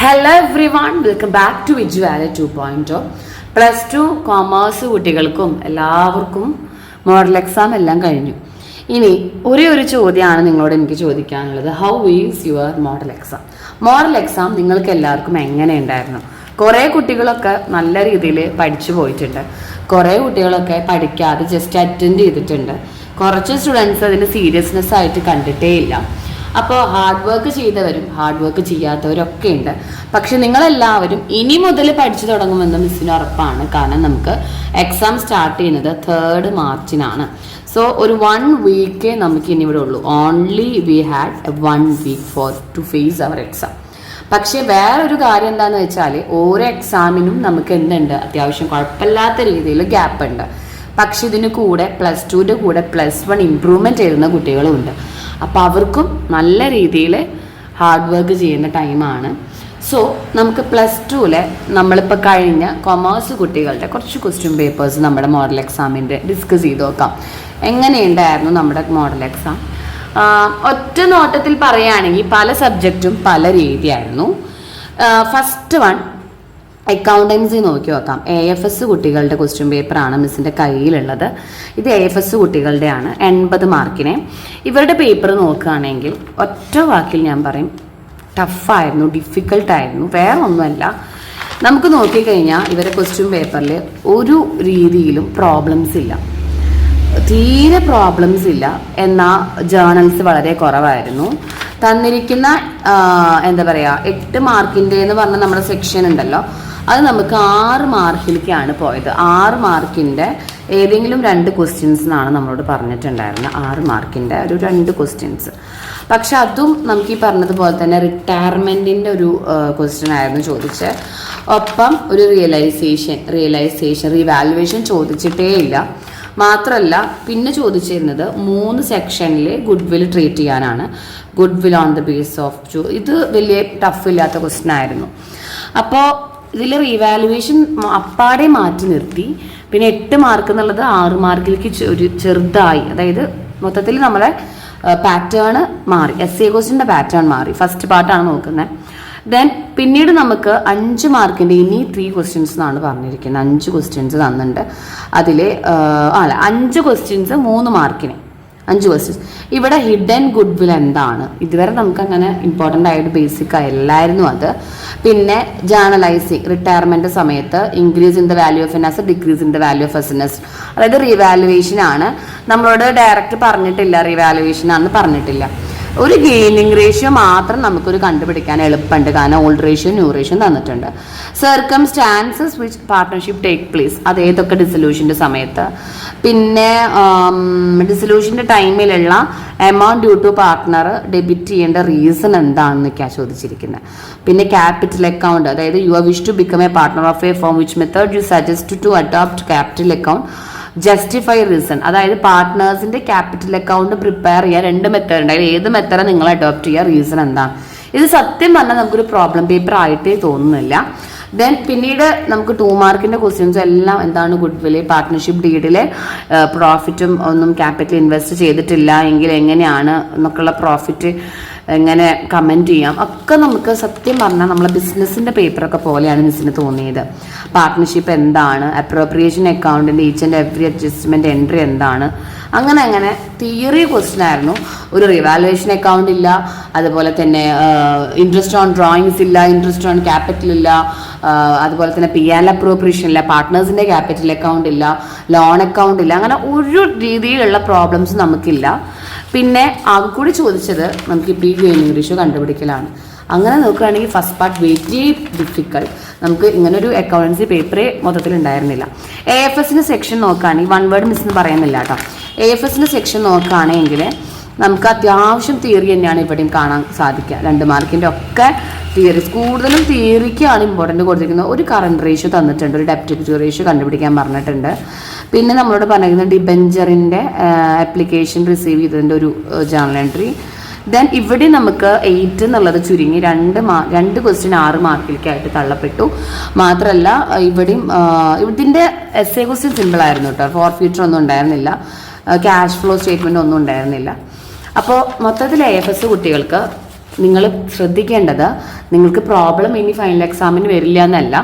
Hello everyone, welcome back to വിജുവാല 2.0. +2 commerce കുട്ടികൾക്കും എല്ലാവർക്കും മോഡൽ എക്സാം എല്ലാം കഴിഞ്ഞു. ഇനി ഒരു ചോദ്യമാണ് നിങ്ങളോട് എനിക്ക് ചോദിക്കാനുള്ളത്. How is your model exam? Model exam നിങ്ങൾക്ക് എല്ലാവർക്കും എങ്ങനെ ഉണ്ടായിരുന്നു? കുറേ കുട്ടികളൊക്കെ നല്ല രീതിയിൽ പഠിച്ചു പോയിട്ടുണ്ട്, കുറേ കുട്ടികളൊക്കെ പഠിക്കാതെ ജസ്റ്റ് അറ്റൻഡ് ചെയ്തിട്ടുണ്ട്, കുറച്ച് സ്റ്റുഡൻസ് അതിന് സീരിയസ്നെസ് ആയിട്ട് കണ്ടിട്ടേ ഇല്ല. അപ്പോൾ ഹാർഡ് വർക്ക് ചെയ്തവരും ഹാർഡ് വർക്ക് ചെയ്യാത്തവരൊക്കെ ഉണ്ട്. പക്ഷെ നിങ്ങളെല്ലാവരും ഇനി മുതൽ പഠിച്ചു തുടങ്ങുമെന്ന് മിസ്സിന് ഉറപ്പാണ്. കാരണം നമുക്ക് എക്സാം സ്റ്റാർട്ട് ചെയ്യുന്നത് 3rd മാർച്ചിനാണ്. സോ ഒരു 1 വീക്കേ നമുക്ക് ഇനി ഇവിടെ ഉള്ളൂ. Only we had 1 week to face our exam. പക്ഷെ വേറൊരു കാര്യം എന്താണെന്ന് വെച്ചാൽ ഓരോ എക്സാമിനും നമുക്ക് എന്തുണ്ട്, അത്യാവശ്യം കുഴപ്പമില്ലാത്ത രീതിയിൽ ഗ്യാപ്പ് ഉണ്ട്. പക്ഷെ ഇതിന് കൂടെ +2ൻ്റെ കൂടെ +1 ഇമ്പ്രൂവ്മെൻറ്റ് എഴുതുന്ന കുട്ടികളും ഉണ്ട്. അപ്പോൾ അവർക്കും നല്ല രീതിയിൽ ഹാർഡ് വർക്ക് ചെയ്യുന്ന ടൈമാണ്. സോ നമുക്ക് +2 നമ്മളിപ്പോൾ കഴിഞ്ഞ കൊമേഴ്സ് കുട്ടികളുടെ കുറച്ച് ക്വസ്റ്റ്യൻ പേപ്പേഴ്സ് നമ്മുടെ മോഡൽ എക്സാമിൻ്റെ ഡിസ്കസ് ചെയ്ത് നോക്കാം. എങ്ങനെയുണ്ടായിരുന്നു നമ്മുടെ മോഡൽ എക്സാം? ഒറ്റ നോട്ടത്തിൽ പറയുകയാണെങ്കിൽ പല സബ്ജക്റ്റും പല രീതിയായിരുന്നു. ഫസ്റ്റ് വൺ അക്കൗണ്ടൻസി നോക്കി നോക്കാം. AFS കുട്ടികളുടെ ക്വസ്റ്റ്യൻ പേപ്പറാണ് മിസ്സിൻ്റെ കയ്യിലുള്ളത്. ഇത് AFS കുട്ടികളുടെയാണ്, 80 മാർക്കിനെ. ഇവരുടെ പേപ്പർ നോക്കുകയാണെങ്കിൽ ഒറ്റ വാക്കിൽ ഞാൻ പറയും, ടഫായിരുന്നു, ഡിഫിക്കൽട്ടായിരുന്നു. വേറെ ഒന്നുമല്ല, നമുക്ക് നോക്കിക്കഴിഞ്ഞാൽ ഇവരുടെ ക്വസ്റ്റ്യൻ പേപ്പറിൽ ഒരു രീതിയിലും പ്രോബ്ലംസ് ഇല്ല, തീരെ പ്രോബ്ലംസ് ഇല്ല. എന്നാൽ ജേർണൽസ് വളരെ കുറവായിരുന്നു. തന്നിരിക്കുന്ന എന്താ പറയുക 8 മാർക്കിൻ്റെ എന്ന് പറഞ്ഞ നമ്മുടെ സെക്ഷൻ ഉണ്ടല്ലോ, അത് നമുക്ക് 6 മാർക്കിലേക്കാണ് പോയത്. 6 മാർക്കിൻ്റെ ഏതെങ്കിലും 2 ക്വസ്റ്റ്യൻസിനാണ് നമ്മളോട് പറഞ്ഞിട്ടുണ്ടായിരുന്നത്. 6 മാർക്കിൻ്റെ ഒരു 2 ക്വസ്റ്റ്യൻസ്. പക്ഷെ അതും നമുക്ക് ഈ പറഞ്ഞതുപോലെ തന്നെ റിട്ടയർമെൻറ്റിൻ്റെ ഒരു ക്വസ്റ്റ്യൻ ആയിരുന്നു ചോദിച്ചത്. ഒപ്പം ഒരു റിവാലുവേഷൻ ചോദിച്ചിട്ടേ ഇല്ല. മാത്രമല്ല പിന്നെ ചോദിച്ചിരുന്നത് 3 സെക്ഷനിൽ ഗുഡ് വിൽ ട്രീറ്റ് ചെയ്യാനാണ്. Good will on the base of ഇത് വലിയ ടഫ് ഇല്ലാത്ത ക്വസ്റ്റ്യൻ ആയിരുന്നു. അപ്പോൾ ഇതിൽ റീവാലുവേഷൻ അപ്പാടെ മാറ്റി നിർത്തി. പിന്നെ 8 മാർക്ക് എന്നുള്ളത് 6 മാർക്കിലേക്ക് ഒരു ചെറുതായി. അതായത് മൊത്തത്തിൽ നമ്മളെ പാറ്റേൺ മാറി, essay ക്വസ്റ്റ്യൻ്റെ പാറ്റേൺ മാറി. ഫസ്റ്റ് പാർട്ടാണ് നോക്കുന്നത്. ദെൻ പിന്നീട് നമുക്ക് 5 മാർക്കിൻ്റെ ഇനി 3 ക്വസ്റ്റ്യൻസ് എന്നാണ് പറഞ്ഞിരിക്കുന്നത്. 5 ക്വസ്റ്റ്യൻസ് തന്നിട്ടുണ്ട്. അതിൽ 5 ക്വസ്റ്റ്യൻസ് 3 മാർക്കിന് 5 ക്വസ്റ്റ്യൻസ്. ഇവിടെ ഹിഡൻ ഗുഡ് വിൽ എന്താണ്? ഇതുവരെ നമുക്ക് അങ്ങനെ ഇമ്പോർട്ടൻ്റ് ആയിട്ട് ബേസിക് ആയില്ലായിരുന്നു അത്. പിന്നെ ജേർണലൈസിങ്, റിട്ടയർമെൻറ്റ് സമയത്ത് increase in the value of N asset, decrease in the value of S. അതായത് റിവാലുവേഷൻ ആണ്. നമ്മളോട് ഡയറക്റ്റ് പറഞ്ഞിട്ടില്ല റിവാലുവേഷൻ ആണെന്ന് പറഞ്ഞിട്ടില്ല. ഒരു ഗെയിനിങ് റേഷ്യോ മാത്രം നമുക്കൊരു കണ്ടുപിടിക്കാൻ എളുപ്പമുണ്ട്, കാരണം ഓൾഡ് റേഷ്യോ ന്യൂ റേഷ്യോ തന്നിട്ടുണ്ട്. Circumstances which partnership take place, അത് ഏതൊക്കെ ഡിസൊല്യൂഷൻ്റെ സമയത്ത്. പിന്നെ ഡിസൊല്യൂഷൻ്റെ ടൈമിലുള്ള amount due to partner debit ചെയ്യേണ്ട റീസൺ എന്താണെന്നൊക്കെയാണ് ചോദിച്ചിരിക്കുന്നത്. പിന്നെ ക്യാപിറ്റൽ അക്കൗണ്ട്, അതായത് you are wish to become a partner of a firm which method you suggest to adopt capital account, justify reason. അതായത് പാർട്ട്നേഴ്സിന്റെ ക്യാപിറ്റൽ അക്കൗണ്ട് പ്രിപ്പയർ ചെയ്യാൻ 2 method ഉണ്ട്. അതിൽ ഏത് മെത്തേഡ് നിങ്ങൾ അഡോപ്റ്റ് ചെയ്യുക, റീസൺ എന്താണ്? ഇത് സത്യം പറഞ്ഞാൽ നമുക്കൊരു പ്രോബ്ലം പേപ്പർ ആയിട്ടേ തോന്നുന്നില്ല. ദെൻ പിന്നീട് നമുക്ക് 2 മാർക്കിന്റെ ക്വസ്റ്റ്യൻസ് എല്ലാം എന്താണ് ഗുഡ് വിൽ, പാർട്ട്ണർഷിപ്പ് ഡീഡിലെ പ്രോഫിറ്റും ഒന്നും ക്യാപിറ്റൽ ഇൻവെസ്റ്റ് ചെയ്തിട്ടില്ല എങ്കിൽ എങ്ങനെയാണ് എന്നൊക്കെയുള്ള പ്രോഫിറ്റ് എങ്ങനെ കമൻറ്റ് ചെയ്യാം, ഒക്കെ നമുക്ക് സത്യം പറഞ്ഞാൽ നമ്മളെ ബിസിനസ്സിൻ്റെ പേപ്പറൊക്കെ പോലെയാണ് മിസ്സിന് തോന്നിയത്. പാർട്ട്ണർഷിപ്പ് എന്താണ്, അപ്രോപ്രിയേഷൻ അക്കൗണ്ടിൻ്റെ each and every adjustment entry എന്താണ്, അങ്ങനെ തിയറി ക്വസ്റ്റ്യൻ ആയിരുന്നു. ഒരു റിവാലുവേഷൻ അക്കൗണ്ട് ഇല്ല, അതുപോലെ തന്നെ ഇൻട്രസ്റ്റ് ഓൺ ഡ്രോയിങ്സ് ഇല്ല, ഇൻട്രസ്റ്റ് ഓൺ ക്യാപിറ്റൽ ഇല്ല, അതുപോലെ തന്നെ PL അപ്രോപ്രിയേഷൻ ഇല്ല, പാർട്ട്നേഴ്സിൻ്റെ ക്യാപിറ്റൽ അക്കൗണ്ട് ഇല്ല, ലോൺ അക്കൗണ്ട് ഇല്ല. അങ്ങനെ ഒരു രീതിയിലുള്ള പ്രോബ്ലംസ് നമുക്കില്ല. പിന്നെ ആകെ കൂടി ചോദിച്ചത് നമുക്ക് ഈ ഗെയിനിങ് റേഷ്യോ കണ്ടുപിടിക്കലാണ്. അങ്ങനെ നോക്കുകയാണെങ്കിൽ ഫസ്റ്റ് പാർട്ട് വെരി ഡിഫിക്കൾട്ട്. നമുക്ക് ഇങ്ങനൊരു അക്കൗണ്ടൻസി പേപ്പറേ മൊത്തത്തിൽ ഉണ്ടായിരുന്നില്ല. AFSൻ്റെ സെക്ഷൻ നോക്കുകയാണെങ്കിൽ 1 വേർഡ് മിസ്സെന്ന് പറയുന്നില്ല കേട്ടോ. AFSൻ്റെ സെക്ഷൻ നോക്കുകയാണെങ്കിൽ നമുക്ക് അത്യാവശ്യം തിയറി തന്നെയാണ് ഇവിടെയും കാണാൻ സാധിക്കുക. 2 മാർക്കിൻ്റെ ഒക്കെ തിയറീസ്, കൂടുതലും തിയറിക്കാണ് ഇമ്പോർട്ടൻറ്റ് കൊടുത്തിരിക്കുന്നത്. ഒരു കറണ്ട് റേഷ്യോ തന്നിട്ടുണ്ട്, ഒരു ഡെപ്റ്റ് ഇക്വിറ്റി റേഷ്യോ കണ്ടുപിടിക്കാൻ പറഞ്ഞിട്ടുണ്ട്. പിന്നെ നമ്മളോട് പറഞ്ഞിരിക്കുന്നത് ഡിബെഞ്ചറിൻ്റെ ആപ്ലിക്കേഷൻ റിസീവ് ചെയ്തതിൻ്റെ ഒരു ജേർണൽ എൻട്രി. ദെൻ ഇവിടെ നമുക്ക് 8 എന്നുള്ളത് ചുരുങ്ങി 2 ക്വസ്റ്റ്യൻ 6 മാർക്കിലേക്കായിട്ട് തള്ളപ്പെട്ടു. മാത്രമല്ല ഇവിടെയും ഇതിൻ്റെ essay ക്വസ്റ്റ്യൻ സിമ്പിൾ ആയിരുന്നു കേട്ടോ. ഫോർ ഫ്യൂച്ചർ ഒന്നും ഉണ്ടായിരുന്നില്ല, ക്യാഷ് ഫ്ലോ സ്റ്റേറ്റ്മെൻ്റ് ഒന്നും ഉണ്ടായിരുന്നില്ല. അപ്പോൾ മൊത്തത്തിൽ AFS കുട്ടികൾക്ക് നിങ്ങൾ ശ്രദ്ധിക്കേണ്ടത്, നിങ്ങൾക്ക് പ്രോബ്ലം ഇനി ഫൈനൽ എക്സാമിന് വരില്ല എന്നല്ല,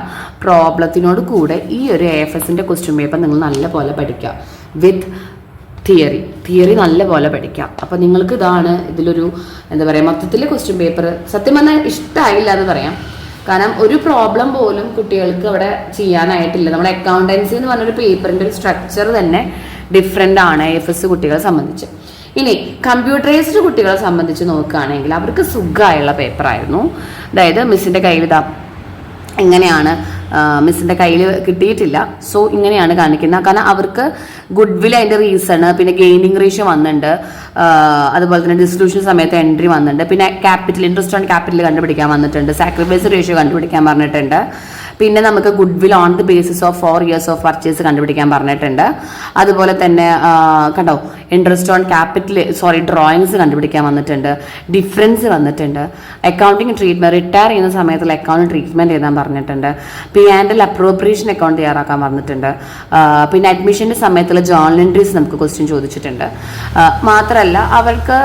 പ്രോബ്ലത്തിനോട് കൂടെ ഈ ഒരു AFSന്റെ ക്വസ്റ്റ്യൻ പേപ്പർ നിങ്ങൾ നല്ലപോലെ പഠിക്കുക വിത്ത് തിയറി നല്ലപോലെ പഠിക്കാം. അപ്പോൾ നിങ്ങൾക്ക് ഇതാണ് ഇതിലൊരു എന്താ പറയുക, മൊത്തത്തിൽ ക്വസ്റ്റ്യൻ പേപ്പർ സത്യം പറഞ്ഞാൽ ഇഷ്ടമായില്ല എന്ന് പറയാം. കാരണം ഒരു പ്രോബ്ലം പോലും കുട്ടികൾക്ക് അവിടെ ചെയ്യാനായിട്ടില്ല. നമ്മുടെ അക്കൗണ്ടൻസി എന്ന് പറഞ്ഞൊരു പേപ്പറിൻ്റെ ഒരു സ്ട്രക്ചർ തന്നെ ഡിഫറെൻ്റ് ആണ് AFS കുട്ടികളെ സംബന്ധിച്ച്. ഇനി കമ്പ്യൂട്ടറൈസ്ഡ് കുട്ടികളെ സംബന്ധിച്ച് നോക്കുകയാണെങ്കിൽ അവർക്ക് സുഖമായുള്ള പേപ്പറായിരുന്നു. അതായത് മിസ്സിൻ്റെ കയ്യിൽ ഇതാ ഇങ്ങനെയാണ്, മിസ്സിൻ്റെ കയ്യിൽ കിട്ടിയിട്ടില്ല, സോ ഇങ്ങനെയാണ് കാണിക്കുന്നത്. കാരണം അവർക്ക് ഗുഡ് വിൽ അതിൻ്റെ റീസണ്, പിന്നെ ഗെയിനിങ് റേഷ്യോ വന്നിട്ടുണ്ട്, അതുപോലെ തന്നെ ഡിസ്ട്രിബ്യൂഷൻ സമയത്ത് എൻട്രി വന്നിട്ടുണ്ട്, പിന്നെ ക്യാപിറ്റൽ ഇൻട്രസ്റ്റ് ഓൺ ക്യാപിറ്റൽ കണ്ടുപിടിക്കാൻ വന്നിട്ടുണ്ട്, സാക്രിഫൈസ് റേഷ്യോ കണ്ടുപിടിക്കാൻ പറഞ്ഞിട്ടുണ്ട്, പിന്നെ നമുക്ക് good will on the basis of 4 years of purchase കണ്ടുപിടിക്കാൻ പറഞ്ഞിട്ടുണ്ട്. അതുപോലെ തന്നെ കണ്ടോ ഇൻട്രസ്റ്റ് ഓൺ ക്യാപിറ്റൽ ഡ്രോയിങ്സ് കണ്ടുപിടിക്കാൻ വന്നിട്ടുണ്ട്, ഡിഫറൻസ് വന്നിട്ടുണ്ട്, അക്കൗണ്ടിങ് ട്രീറ്റ്മെന്റ് റിട്ടയർ ചെയ്യുന്ന സമയത്തുള്ള അക്കൗണ്ട് ട്രീറ്റ്മെന്റ് എഴുതാൻ പറഞ്ഞിട്ടുണ്ട്, P&L അപ്രോപ്രിയേഷൻ അക്കൗണ്ട് തയ്യാറാക്കാൻ പറഞ്ഞിട്ടുണ്ട്, പിന്നെ അഡ്മിഷന്റെ സമയത്തുള്ള ജേർണൽ എൻട്രീസ് നമുക്ക് ക്വസ്റ്റ്യൻ ചോദിച്ചിട്ടുണ്ട്. മാത്രമല്ല അവർക്ക്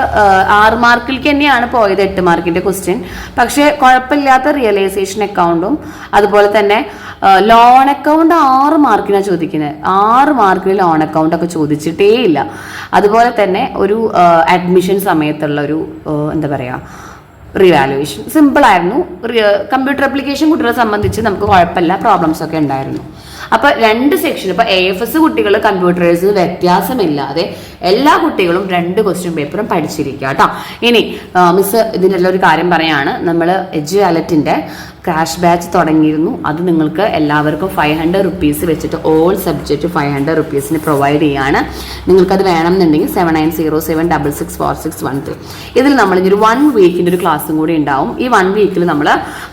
6 മാർക്കിലേക്ക് തന്നെയാണ് പോയത് 8 മാർക്കിന്റെ ക്വസ്റ്റ്യൻ. പക്ഷേ കുഴപ്പമില്ലാത്ത റിയലൈസേഷൻ അക്കൗണ്ടും അതുപോലെ തന്നെ ലോൺ അക്കൗണ്ട് 6 മാർക്കിനാണ് ചോദിക്കുന്നത്. 6 മാർക്കിന് ലോൺ അക്കൗണ്ട് ഒക്കെ ചോദിച്ചിട്ടേ ഇല്ല. അതുപോലെ തന്നെ ഒരു അഡ്മിഷൻ സമയത്തുള്ള ഒരു എന്താ പറയുക റിവാലുവേഷൻ സിമ്പിൾ ആയിരുന്നു. കമ്പ്യൂട്ടർ ആപ്ലിക്കേഷൻ കുട്ടികളെ സംബന്ധിച്ച് നമുക്ക് കുഴപ്പമില്ല, പ്രോബ്ലംസ് ഒക്കെ ഉണ്ടായിരുന്നു. അപ്പൊ 2 സെക്ഷൻ, ഇപ്പൊ AFS കുട്ടികൾ കമ്പ്യൂട്ടറൈസ് വ്യത്യാസമില്ലാതെ എല്ലാ കുട്ടികളും 2 ക്വസ്റ്റ്യൻ പേപ്പറും പഠിച്ചിരിക്കുക കേട്ടോ. ഇനി മിസ് ഇതിനുള്ള ഒരു കാര്യം പറയാണ്, നമ്മൾ എഡ്യൂവാലറ്റിന്റെ ക്രാഷ് ബാച്ച് തുടങ്ങിയിരുന്നു. അത് നിങ്ങൾക്ക് എല്ലാവർക്കും 500 rupees വെച്ചിട്ട് ഓൾ സബ്ജക്റ്റ് 500 rupeesന് പ്രൊവൈഡ് ചെയ്യാണ്. നിങ്ങൾക്കത് വേണമെന്നുണ്ടെങ്കിൽ 7907664613 ഇതിൽ നമ്മൾ ഒരു 1 വീക്കിന്റെ ഒരു ക്ലാസ്സും കൂടി ഉണ്ടാവും. ഈ 1 വീക്കിൽ നമ്മൾ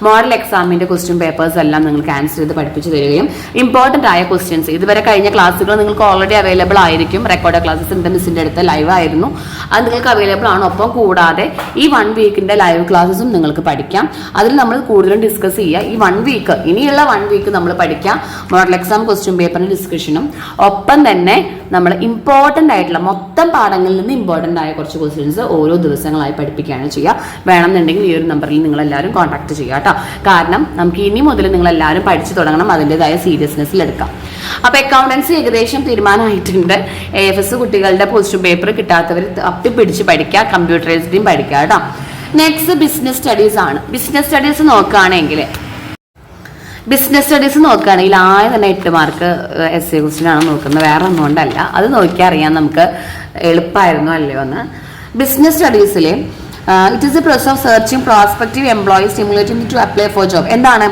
മോഡൽ എക്സാമിന്റെ ക്വസ്റ്റ്യൻ പേപ്പേഴ്സ് എല്ലാം നിങ്ങൾക്ക് ആൻസർ ചെയ്ത് പഠിപ്പിച്ചു തരികയും ഇമ്പോർട്ടന്റ് ആയ ക്വസ്റ്റ്യൻസ് ഇതുവരെ കഴിഞ്ഞ ക്ലാസ്സുകൾ നിങ്ങൾക്ക് ഓൾറെഡി അവൈലബിൾ ആയിരിക്കും. റെക്കോർഡ് ക്ലാസ്സസ് ഉണ്ട്, മിസ്സിന്റെ അടുത്ത് ലൈവ് ആയിരുന്നു, അത് നിങ്ങൾക്ക് അവൈലബിൾ ആണ്. ഒപ്പം കൂടാതെ ഈ 1 വീക്കിന്റെ ലൈവ് ക്ലാസ്സസും നിങ്ങൾക്ക് പഠിക്കാം. അതിൽ നമ്മൾ കൂടുതലും ഡിസ്കസ് ചെയ്യുക ഈ 1 വീക്ക്, ഇനിയുള്ള 1 വീക്ക് നമ്മൾ പഠിക്കാം മോഡൽ എക്സാം ക്വസ്റ്റ്യൻ പേപ്പറിന്റെ ഡിസ്കഷനും, ഒപ്പം തന്നെ നമ്മൾ ഇമ്പോർട്ടന്റ് ആയിട്ടുള്ള മൊത്തം പാഠങ്ങളിൽ നിന്ന് ഇമ്പോർട്ടന്റ് ആയ കുറച്ച് ക്വസ്റ്റ്യൻസ് ഓരോ ദിവസങ്ങളായി പഠിപ്പിക്കുകയാണ് ചെയ്യുക. വേണമെന്നുണ്ടെങ്കിൽ ഈ ഒരു നമ്പറിൽ നിങ്ങൾ എല്ലാവരും കോൺടാക്ട് ചെയ്യുക കേട്ടോ. കാരണം നമുക്ക് ഇനി മുതൽ നിങ്ങൾ എല്ലാവരും പഠിച്ചു തുടങ്ങണം, അതിൻ്റെതായ സീരിയസ്നെസ്സിൽ എടുക്കാം. അപ്പൊ അക്കൗണ്ടൻസി ഏകദേശം തീരുമാനമായിട്ടുണ്ട്. AFS കുട്ടികളുടെ ക്വസ്റ്റ്യൻ പേപ്പർ കിട്ടാത്തവർ തപ്പിപ്പിടിച്ച് പഠിക്കുക, കമ്പ്യൂട്ടറൈസ്ഡും പഠിക്കുക കേട്ടോ. നെക്സ്റ്റ് ബിസിനസ് സ്റ്റഡീസ് ആണ്. ബിസിനസ് സ്റ്റഡീസ് നോക്കുകയാണെങ്കിൽ ആദ്യം തന്നെ 8 മാർക്ക് essay ക്വസ്റ്റ്യൻ ആണ് നോക്കുന്നത്, വേറെ ഒന്നും കൊണ്ടല്ല. അത് നോക്കിയാൽ അറിയാം നമുക്ക് എളുപ്പമായിരുന്നു അല്ലയോ എന്ന്. ബിസിനസ് സ്റ്റഡീസിൽ it is a process of searching prospective employees stimulating to apply for job. എന്താണ്?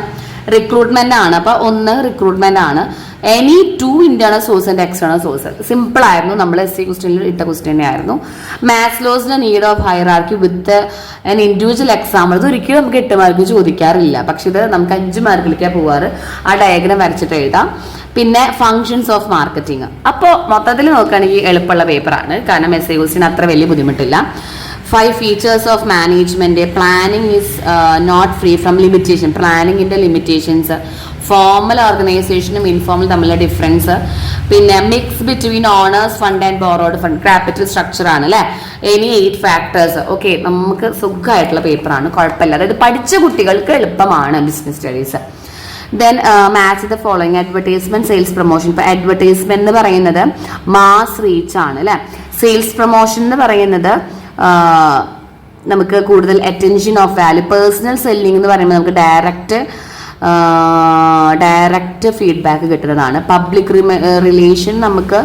റിക്രൂട്ട്മെന്റ് ആണ്. അപ്പൊ 1 റിക്രൂട്ട്മെന്റ് ആണ്. Any 2 internal source and external source. Simple ആയിരുന്നു, നമ്മൾ essay ക്വസ്റ്റ്യനിൽ ഇട്ട ക്വസ്റ്റ്യൻ ആയിരുന്നു. മാസ്ലോസിന്റെ need of hierarchy with an individual example. ഇത് ഒരിക്കലും നമുക്ക് 8 മാർക്ക് ചോദിക്കാറില്ല, പക്ഷെ ഇത് നമുക്ക് 5 മാർക്കിലേക്കാണ് പോവാറ്. ആ ഡയഗ്രാം വരച്ചിട്ട് എഴുതാം. പിന്നെ ഫങ്ഷൻസ് ഓഫ് മാർക്കറ്റിംഗ്. അപ്പോൾ മൊത്തത്തിൽ നോക്കുകയാണെങ്കിൽ എളുപ്പമുള്ള പേപ്പറാണ്, കാരണം essay ക്വസ്റ്റ്യൻ അത്ര വലിയ ബുദ്ധിമുട്ടില്ല. 5 features of management. Planning is not free from limitation. പ്ലാനിങ്ങിന്റെ ലിമിറ്റേഷൻസ്, ഫോർമൽ ഓർഗനൈസേഷനും ഇൻഫോർമൽ തമ്മിലുള്ള ഡിഫറൻസ്, പിന്നെ mix between owners fund and borrowed fund. Capital structure ആണ് അല്ലേ. Any 8 factors. ഓക്കെ, നമുക്ക് സുഖമായിട്ടുള്ള പേപ്പറാണ്, കുഴപ്പമില്ല. അതായത് പഠിച്ച കുട്ടികൾക്ക് എളുപ്പമാണ് business studies. Then match the following. Advertisement, sales promotion. ഇപ്പൊ അഡ്വർടൈസ്മെന്റ് എന്ന് പറയുന്നത് മാസ് റീച്ച് ആണ് അല്ലെ. സെയിൽസ് പ്രൊമോഷൻ എന്ന് പറയുന്നത് നമുക്ക് കൂടുതൽ attention of value. Personal selling എന്ന് പറയുമ്പോൾ നമുക്ക് ഡയറക്റ്റ് ഫീഡ്ബാക്ക് കിട്ടുന്നതാണ്. പബ്ലിക് റിലേഷൻ നമുക്ക്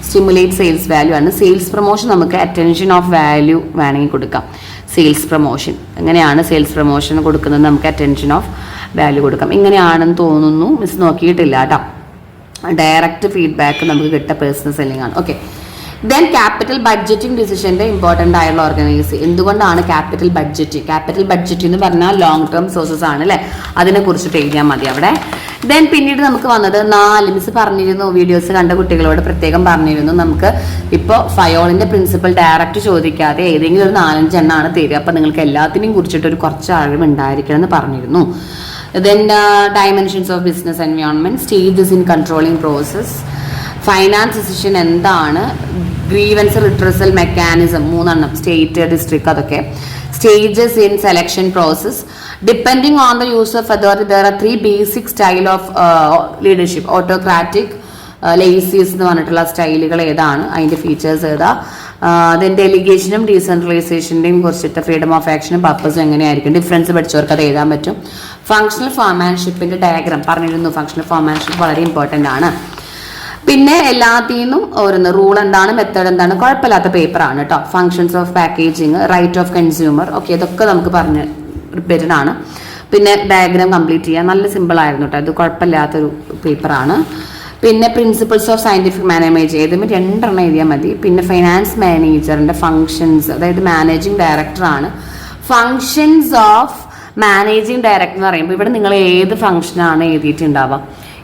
സ്റ്റിമുലേറ്റ് സെയിൽസ് വാല്യൂ ആണ്. സെയിൽസ് പ്രൊമോഷൻ നമുക്ക് അറ്റൻഷൻ ഓഫ് വാല്യൂ വേണമെങ്കിൽ കൊടുക്കാം. സെയിൽസ് പ്രൊമോഷൻ എങ്ങനെയാണ് സെയിൽസ് പ്രൊമോഷൻ കൊടുക്കുന്നത്? നമുക്ക് അറ്റൻഷൻ ഓഫ് വാല്യൂ കൊടുക്കാം. ഇങ്ങനെയാണെന്ന് തോന്നുന്നു, മിസ് നോക്കിയിട്ടില്ല കേട്ടോ. ഡയറക്റ്റ് ഫീഡ്ബാക്ക് നമുക്ക് കിട്ടുക പേഴ്സണൽ സെല്ലിംഗ് ആണ്. ഓക്കെ, ദെൻ ക്യാപിറ്റൽ ബഡ്ജറ്റിംഗ് ഡിസിഷന്റെ ഇമ്പോർട്ടൻ്റ് ആയുള്ള ഓർഗനൈസ്. എന്തുകൊണ്ടാണ് ക്യാപിറ്റൽ ബഡ്ജറ്റ് എന്ന് പറഞ്ഞാൽ ലോങ് ടേം സോഴ്സസ് ആണ് അല്ലേ, അതിനെ കുറിച്ചിട്ട് എഴുതിയാൽ മതി അവിടെ. ദെൻ പിന്നീട് നമുക്ക് വന്നത് 4, മിസ് പറഞ്ഞിരുന്നു, വീഡിയോസ് കണ്ട കുട്ടികളോട് പ്രത്യേകം പറഞ്ഞിരുന്നു, നമുക്ക് ഇപ്പോൾ ഫയോളിന്റെ പ്രിൻസിപ്പൽ ഡയറക്റ്റ് ചോദിക്കാതെ ഏതെങ്കിലും ഒരു 4-5 എണ്ണമാണ് തരിക. അപ്പം നിങ്ങൾക്ക് എല്ലാത്തിനെയും കുറിച്ചിട്ട് ഒരു കുറച്ച് അറിവ് ഉണ്ടായിരിക്കണം എന്ന് പറഞ്ഞിരുന്നു. Then dimensions of business environment, stages in controlling process, finance decision എന്താണ്, grievance redressal mechanism 3 state district, അതൊക്കെ stages in selection process. Depending on the use of authority, there are 3 basic style of leadership: autocratic, ലേസീസ് എന്ന് പറഞ്ഞിട്ടുള്ള സ്റ്റൈലുകൾ ഏതാണ്, അതിൻ്റെ features ഏതാ, then ഡെലിഗേഷനും ഡീസെൻട്രലൈസേഷൻ്റെയും കുറിച്ചിട്ട് freedom of ആക്ഷനും പർപ്പസും എങ്ങനെയായിരിക്കും, ഡിഫറൻസ് പഠിച്ചവർക്ക് അത് എഴുതാൻ പറ്റും. ഫങ്ഷണൽ ഫോർമാൻഷിപ്പിൻ്റെ ഡയഗ്രാം പറഞ്ഞിരുന്നു. ഫങ്ഷണൽ ഫോർമാൻഷിപ്പ് വളരെ ഇമ്പോർട്ടൻ്റ് ആണ്. പിന്നെ എല്ലാത്തിൽ നിന്നും ഓരോന്ന് റൂൾ എന്താണ്, മെത്തേഡ് എന്താണ്, കുഴപ്പമില്ലാത്ത പേപ്പറാണ് കേട്ടോ. Functions of packaging, right of consumer, okay, ഇതൊക്കെ നമുക്ക് പറഞ്ഞ് റിപ്പീറ്റഡ് ആണ്. പിന്നെ ഡയഗ്രാം കംപ്ലീറ്റ് ചെയ്യാൻ നല്ല സിമ്പിൾ ആയിരുന്നു കേട്ടോ, ഇത് കുഴപ്പമില്ലാത്തൊരു പേപ്പറാണ്. പിന്നെ പ്രിൻസിപ്പിൾസ് ഓഫ് സയൻറ്റിഫിക് മാനേജ്മെന്റ് ഏതും 2 എഴുതിയാൽ മതി. പിന്നെ ഫൈനാൻസ് മാനേജറിന്റെ ഫങ്ഷൻസ്, അതായത് മാനേജിങ് ഡയറക്ടറാണ്. ഫങ്ഷൻസ് ഓഫ് മാനേജിങ് ഡയറക്ടർ എന്ന് പറയുമ്പോൾ ഇവിടെ നിങ്ങൾ ഏത് ഫംഗ്ഷനാണ് എഴുതിയിട്ടുണ്ടാവുക.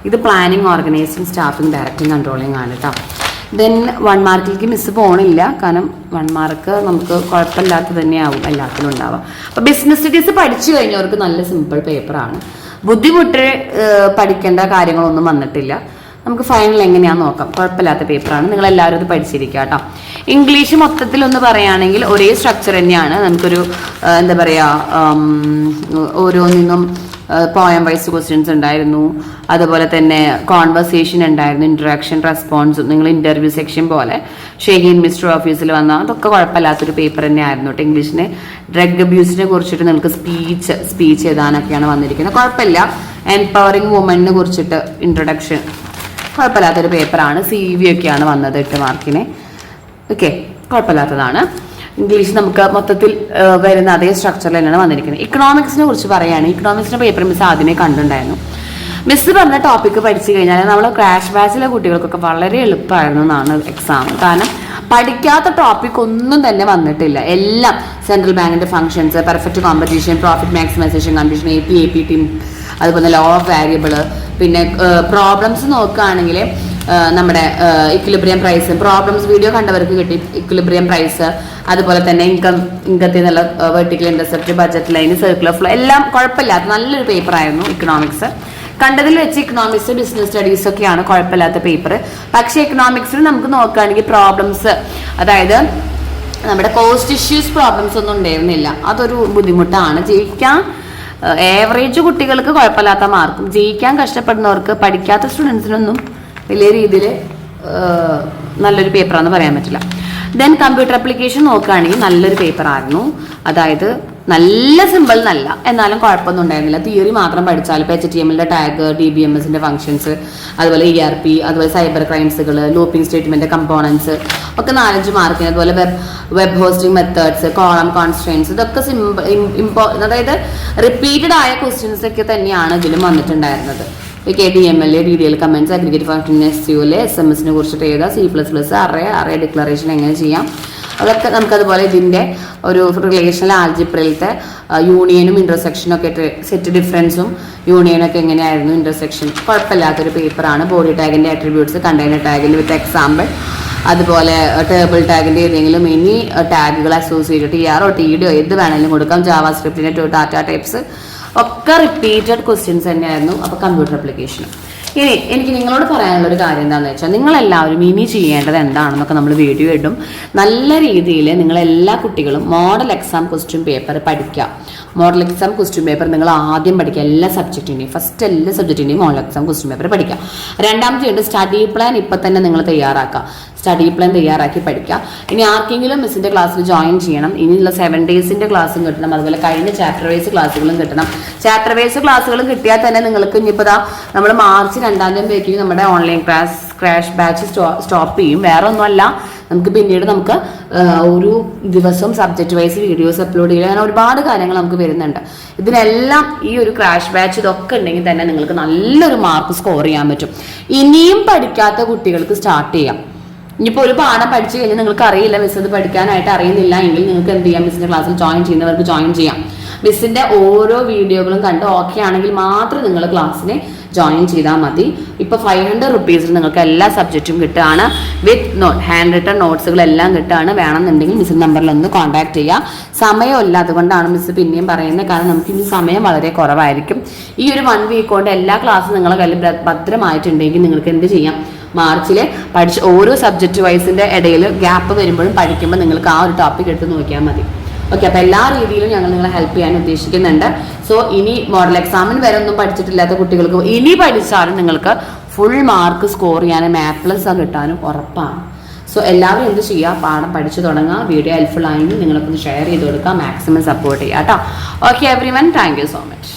ഇത് planning, organising, staffing, directing, controlling ആണ് കേട്ടോ. ദെൻ 1 മാർക്കിലേക്ക് മിസ് പോകണില്ല, കാരണം 1 മാർക്ക് നമുക്ക് കുഴപ്പമില്ലാത്ത തന്നെയാവും എല്ലാത്തിലും ഉണ്ടാവുക. അപ്പോൾ ബിസിനസ് സ്റ്റഡീസ് പഠിച്ചു കഴിഞ്ഞവർക്ക് നല്ല സിമ്പിൾ പേപ്പറാണ്. ബുദ്ധിമുട്ട് പഠിക്കേണ്ട കാര്യങ്ങളൊന്നും വന്നിട്ടില്ല. നമുക്ക് ഫൈനൽ എങ്ങനെയാണെന്ന് നോക്കാം. കുഴപ്പമില്ലാത്ത പേപ്പറാണ്, നിങ്ങൾ എല്ലാവരും ഇത് പഠിച്ചിരിക്കുക കേട്ടോ. ഇംഗ്ലീഷ് മൊത്തത്തിലൊന്ന് പറയുകയാണെങ്കിൽ ഒരേ സ്ട്രക്ചർ തന്നെയാണ്. നമുക്കൊരു എന്താ പറയുക, ഓരോന്നിനും പോയം വൈസ് ക്വസ്റ്റ്യൻസ് ഉണ്ടായിരുന്നു, അതുപോലെ തന്നെ കോൺവെർസേഷൻ ഉണ്ടായിരുന്നു, ഇൻട്രാക്ഷൻ, റെസ്പോൺസും. നിങ്ങൾ ഇന്റർവ്യൂ സെക്ഷൻ പോലെ ഷെഹീൻ മിസ്റ്റർ ഓഫീസിൽ വന്ന അതൊക്കെ കുഴപ്പമില്ലാത്തൊരു പേപ്പർ തന്നെയായിരുന്നു കേട്ടോ. ഇംഗ്ലീഷിന് ഡ്രഗ് അബ്യൂസിനെ കുറിച്ചിട്ട് നിങ്ങൾക്ക് സ്പീച്ച് എഴുതാനൊക്കെയാണ് വന്നിരിക്കുന്നത്. കുഴപ്പമില്ല. എംപവറിങ് വുമണിനെ കുറിച്ചിട്ട് ഇൻട്രൊഡക്ഷൻ, കുഴപ്പമില്ലാത്തൊരു പേപ്പറാണ്. CV ഒക്കെയാണ് വന്നത് 8 മാർക്കിന്. ഓക്കെ, കുഴപ്പമില്ലാത്തതാണ്. ഇംഗ്ലീഷ് നമുക്ക് മൊത്തത്തിൽ വരുന്ന അതേ സ്ട്രക്ചറിൽ തന്നെയാണ് വന്നിരിക്കുന്നത്. ഇക്കണോമിക്സിനെ കുറിച്ച് പറയുകയാണെങ്കിൽ ഇക്കണോമിക്സിന്റെ പേപ്പർ മിസ് ആദ്യമേ കണ്ടിട്ടുണ്ടായിരുന്നു. മിസ് പറഞ്ഞ ടോപ്പിക്ക് പഠിച്ചു കഴിഞ്ഞാൽ നമ്മൾ ക്രാഷ് ബാച്ചിലെ കുട്ടികൾക്കൊക്കെ വളരെ എളുപ്പമായിരുന്നു എന്നാണ് എക്സാം. കാരണം പഠിക്കാത്ത ടോപ്പിക് ഒന്നും തന്നെ വന്നിട്ടില്ല. എല്ലാം സെൻട്രൽ ബാങ്കിന്റെ functions, perfect competition, profit maximisation condition, AP team, അതുപോലെ ലോ ഓഫ് വാരിയബിള്. പിന്നെ പ്രോബ്ലംസ് നോക്കുകയാണെങ്കിൽ നമ്മുടെ ഇക്വിലിബ്രിയം പ്രൈസ്, പ്രോബ്ലംസ് വീഡിയോ കണ്ടവർക്ക് കിട്ടി. ഇക്വിലിബ്രിയം പ്രൈസ്, അതുപോലെ തന്നെ ഇൻകത്തിൽ നിന്നുള്ള vertical intercept, budget line, circular flow, എല്ലാം കുഴപ്പമില്ലാത്ത നല്ലൊരു പേപ്പറായിരുന്നു ഇക്കണോമിക്സ്. കണ്ടതിൽ വെച്ച് ഇക്കണോമിക്സ്, ബിസിനസ് സ്റ്റഡീസ് ഒക്കെയാണ് കുഴപ്പമില്ലാത്ത പേപ്പർ. പക്ഷേ ഇക്കണോമിക്സിൽ നമുക്ക് നോക്കുകയാണെങ്കിൽ പ്രോബ്ലംസ്, അതായത് നമ്മുടെ കോസ്റ്റ് ഇഷ്യൂസ് പ്രോബ്ലംസ് ഒന്നും ഉണ്ടായിരുന്നില്ല. അതൊരു ബുദ്ധിമുട്ടാണ്. ജയിക്കാൻ ഏവറേജ് കുട്ടികൾക്ക് കുഴപ്പമില്ലാത്ത മാർക്കും, ജയിക്കാൻ കഷ്ടപ്പെടുന്നവർക്ക്, പഠിക്കാത്ത സ്റ്റുഡൻസിനൊന്നും വലിയ രീതിയിൽ നല്ലൊരു പേപ്പറാണെന്ന് പറയാൻ പറ്റില്ല. ദെൻ കമ്പ്യൂട്ടർ ആപ്ലിക്കേഷൻ നോക്കുകയാണെങ്കിൽ നല്ലൊരു പേപ്പറായിരുന്നു. അതായത് നല്ല സിമ്പിൾ എന്നല്ല, എന്നാലും കുഴപ്പമൊന്നും ഉണ്ടായിരുന്നില്ല. തിയറി മാത്രം പഠിച്ചാൽ ഇപ്പോൾ HTML ടാഗ്, DBMSന്റെ ഫംഗ്ഷൻസ്, അതുപോലെ ERP, അതുപോലെ സൈബർ ക്രൈംസുകൾ, ലൂപ്പിംഗ് സ്റ്റേറ്റ്മെന്റ് കമ്പോണൻസ് ഒക്കെ 4-5 മാർക്കിന്. അതുപോലെ web hosting methods, column constraints, ഇതൊക്കെ അതായത് റിപ്പീറ്റഡ് ആയ ക്വസ്റ്റ്യൻസ് ഒക്കെ തന്നെയാണ് ഇതിലും വന്നിട്ടുണ്ടായിരുന്നത്. KDML, DDL comments, aggregate function, SQL, SMS-നെ കുറിച്ചിട്ട് എഴുതാം, C++, അറേ ഡിക്ലറേഷൻ എങ്ങനെ ചെയ്യാം, അതൊക്കെ നമുക്കതുപോലെ ഇതിൻ്റെ ഒരു റിലേഷണൽ ആൽജിബ്രയിലത്തെ യൂണിയനും ഇൻ്റർസെക്ഷനും ഒക്കെ സെറ്റ് ഡിഫറൻസും യൂണിയനൊക്കെ എങ്ങനെയായിരുന്നു, ഇൻ്റർസെക്ഷൻ, കുഴപ്പമില്ലാത്തൊരു പേപ്പറാണ്. ബോഡി ടാഗിൻ്റെ അട്രിബ്യൂട്ട്സ്, കണ്ടെയ്നർ ടാഗിൻ്റെ വിത്ത് എക്സാമ്പിൾ, അതുപോലെ ടേബിൾ ടാഗിൻ്റെ ഏതെങ്കിലും ഇനി ടാഗുകൾ associate TR or TD or ഏത് വേണമെങ്കിലും കൊടുക്കാം. ജാവാ സ്ക്രിപ്റ്റിൻ്റെ ഡാറ്റ ടൈപ്സ് ഒക്കെ റിപ്പീറ്റഡ് ക്വസ്റ്റ്യൻസ് തന്നെയായിരുന്നു. അപ്പോൾ കമ്പ്യൂട്ടർ ആപ്ലിക്കേഷനും. ഇനി എനിക്ക് നിങ്ങളോട് പറയാനുള്ള ഒരു കാര്യം എന്താണെന്ന് വെച്ചാൽ, നിങ്ങളെല്ലാവരും ഇനി ചെയ്യേണ്ടത് എന്താണെന്നൊക്കെ നമ്മൾ വീഡിയോ ഇടും. നല്ല രീതിയിൽ നിങ്ങളെല്ലാ കുട്ടികളും മോഡൽ എക്സാം ക്വസ്റ്റ്യൻ പേപ്പർ പഠിക്കുക. മോഡൽ എക്സാം ക്വസ്റ്റ്യൻ പേപ്പർ നിങ്ങൾ ആദ്യം പഠിക്കുക. എല്ലാ സബ്ജക്റ്റിൻ്റെയും ഫസ്റ്റ് എല്ലാ സബ്ജക്റ്റിൻ്റെയും മോഡൽ എക്സാം ക്വസ്റ്റ്യൻ പേപ്പർ പഠിക്കുക. രണ്ടാമത്തെ സ്റ്റഡി പ്ലാൻ ഇപ്പം തന്നെ നിങ്ങൾ തയ്യാറാക്കുക. സ്റ്റഡി പ്ലാൻ തയ്യാറാക്കി പഠിക്കുക. ഇനി ആർക്കെങ്കിലും മിസ്സിൻ്റെ ക്ലാസ്സിൽ ജോയിൻ ചെയ്യണം, ഇനിയുള്ള 7 ഡേയ്സിൻ്റെ ക്ലാസ്സും കിട്ടണം, അതുപോലെ കഴിഞ്ഞ ചാപ്റ്റർ വൈസ് ക്ലാസ്സുകളും കിട്ടണം. ചാപ്റ്റർ വൈസ് ക്ലാസ്സുകളും കിട്ടിയാൽ തന്നെ നിങ്ങൾക്ക് ഇനിയിപ്പോൾ നമ്മൾ മാർച്ച് 2-ാം തീയതി നമ്മുടെ ഓൺലൈൻ ക്രാഷ് ബാച്ച് സ്റ്റോപ്പ് ചെയ്യും. വേറെ ഒന്നുമല്ല, നമുക്ക് പിന്നീട് നമുക്ക് ഒരു ദിവസം സബ്ജക്റ്റ് വൈസ് വീഡിയോസ് അപ്ലോഡ് ചെയ്യുക, അങ്ങനെ ഒരുപാട് കാര്യങ്ങൾ നമുക്ക് വരുന്നുണ്ട്. ഇതിനെല്ലാം ഈ ഒരു ക്രാഷ് ബാച്ച് ഇതൊക്കെ ഉണ്ടെങ്കിൽ തന്നെ നിങ്ങൾക്ക് നല്ലൊരു മാർക്ക് സ്കോർ ചെയ്യാൻ പറ്റും. ഇനിയും പഠിക്കാത്ത കുട്ടികൾക്ക് സ്റ്റാർട്ട് ചെയ്യാം. ഇനിയിപ്പോൾ ഒരു പാഠം പഠിച്ചു കഴിഞ്ഞാൽ നിങ്ങൾക്ക് അറിയില്ല, മിസ് അത് പഠിക്കാനായിട്ട് അറിയുന്നില്ല എങ്കിൽ നിങ്ങൾക്ക് എന്ത് ചെയ്യാം, മിസ്സിൻ്റെ ക്ലാസ്സിൽ ജോയിൻ ചെയ്യുന്നവർക്ക് ജോയിൻ ചെയ്യാം. മിസ്സിൻ്റെ ഓരോ വീഡിയോകളും കണ്ട് ഓക്കെ ആണെങ്കിൽ മാത്രം നിങ്ങൾ ക്ലാസ്സിനെ ജോയിൻ ചെയ്താൽ മതി. ഇപ്പോൾ 500 റുപ്പീസിൽ നിങ്ങൾക്ക് എല്ലാ സബ്ജക്റ്റും കിട്ടുകയാണ്. വിത്ത് ഹാൻഡ് റിട്ടൺ നോട്ട്സുകളെല്ലാം കിട്ടുകയാണ്. വേണമെന്നുണ്ടെങ്കിൽ മിസ്സിൻ്റെ നമ്പറിൽ ഒന്ന് കോൺടാക്ട് ചെയ്യുക. സമയമില്ല, അതുകൊണ്ടാണ് മിസ് പിന്നെയും പറയുന്നത്. കാരണം നമുക്ക് ഇനി സമയം വളരെ കുറവായിരിക്കും. ഈ ഒരു 1 വീക്ക് കൊണ്ട് എല്ലാ ക്ലാസ്സും നിങ്ങളുടെ കയ്യിൽ ഭദ്രമായിട്ടുണ്ടെങ്കിൽ നിങ്ങൾക്ക് എന്ത് ചെയ്യാം, മാർച്ചിൽ പഠിച്ച് ഓരോ സബ്ജക്റ്റ് വൈസിൻ്റെ ഇടയിൽ ഗ്യാപ്പ് വരുമ്പോഴും പഠിക്കുമ്പോൾ നിങ്ങൾക്ക് ആ ഒരു ടോപ്പിക് എടുത്ത് നോക്കിയാൽ മതി. ഓക്കെ, അപ്പോൾ എല്ലാ രീതിയിലും ഞങ്ങൾ നിങ്ങളെ ഹെൽപ്പ് ചെയ്യാൻ ഉദ്ദേശിക്കുന്നുണ്ട്. സോ ഇനി മോഡൽ എക്സാമിന് വരെ ഒന്നും പഠിച്ചിട്ടില്ലാത്ത കുട്ടികൾക്ക് ഇനി പഠിച്ചാലും നിങ്ങൾക്ക് ഫുൾ മാർക്ക് സ്കോർ ചെയ്യാനും A+ കിട്ടാനും ഉറപ്പാണ്. സോ എല്ലാവരും എന്ത് ചെയ്യുക, പാഠം പഠിച്ചു തുടങ്ങുക. വീഡിയോ ഹെൽപ്ഫുൾ ആയെങ്കിൽ നിങ്ങൾക്കൊന്ന് ഷെയർ ചെയ്ത് കൊടുക്കുക, മാക്സിമം സപ്പോർട്ട് ചെയ്യുക കേട്ടോ. Okay every one, thank you so much.